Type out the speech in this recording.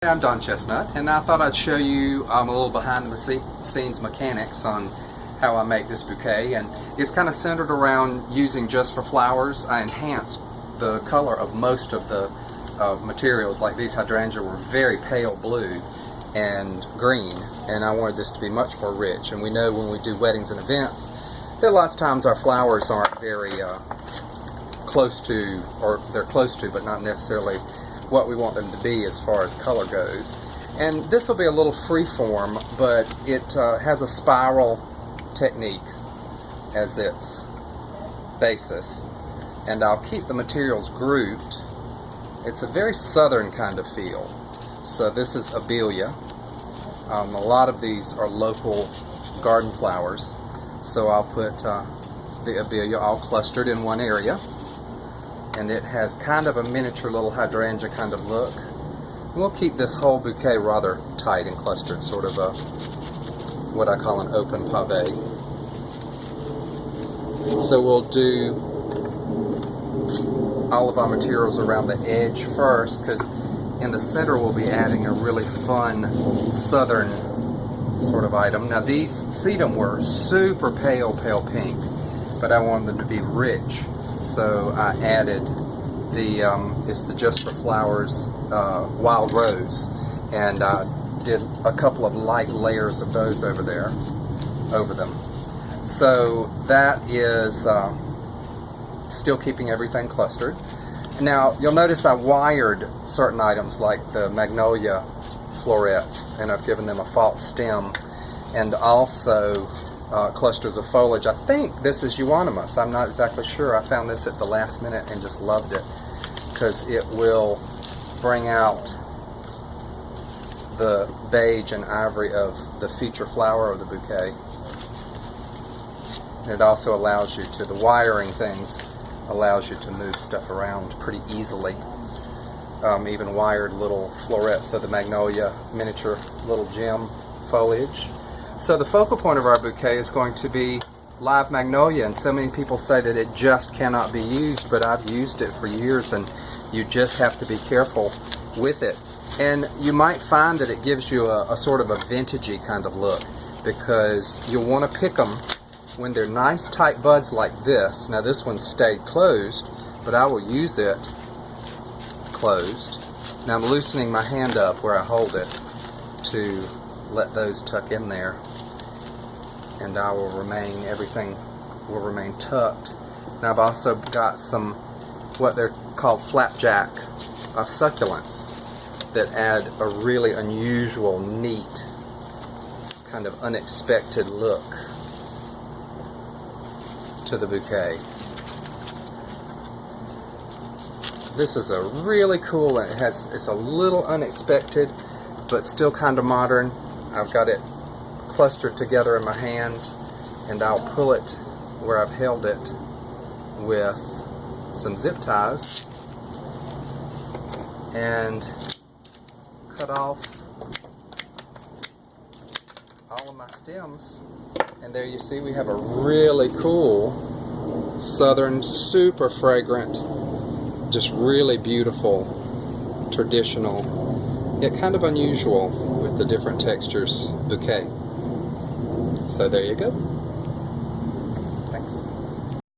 I'm Don Chestnut, and I thought I'd show you a little behind the scenes mechanics on how I make this bouquet. And it's kind of centered around using just for flowers. I enhanced the color of most of the materials. Like these hydrangea were very pale blue and green, and I wanted this to be much more rich. And we know when we do weddings and events that lots of times our flowers aren't very close to, or they're close to but not necessarily what we want them to be as far as color goes. And this will be a little free form, but it has a spiral technique as its basis, and I'll keep the materials grouped. It's a very southern kind of feel. So this is abelia. A lot of these are local garden flowers, so I'll put the abelia all clustered in one area. And it has kind of a miniature little hydrangea kind of look. We'll keep this whole bouquet rather tight and clustered, sort of a what I call an open pave. So we'll do all of our materials around the edge first, because in the center we'll be adding a really fun southern sort of item. Now these sedum were super pale pink, but I wanted them to be rich. So I added it's the Just for Flowers wild rose, and I did a couple of light layers of those over them. So that is still keeping everything clustered. Now you'll notice I wired certain items like the magnolia florets, and I've given them a false stem, and also clusters of foliage. I think this is euonymus. I'm not exactly sure. I found this at the last minute and just loved it because it will bring out the beige and ivory of the feature flower of the bouquet. And it also allows you to, the wiring things allows you to move stuff around pretty easily. Even wired little florets of the magnolia miniature little gem foliage. So the focal point of our bouquet is going to be live magnolia, and so many people say that it just cannot be used, but I've used it for years, and you just have to be careful with it. And you might find that it gives you a sort of a vintagey kind of look, because you'll want to pick them when they're nice tight buds like this. Now this one stayed closed, but I will use it closed. Now I'm loosening my hand up where I hold it to let those tuck in there, and everything will remain tucked. Now I've also got some what they're called flapjack succulents that add a really unusual, neat, kind of unexpected look to the bouquet. This is a really cool, it's a little unexpected but still kind of modern. I've got it clustered together in my hand, and I'll pull it where I've held it with some zip ties and cut off all of my stems. And there you see we have a really cool southern, super fragrant, just really beautiful, traditional, yet kind of unusual with the different textures bouquet. So there you go.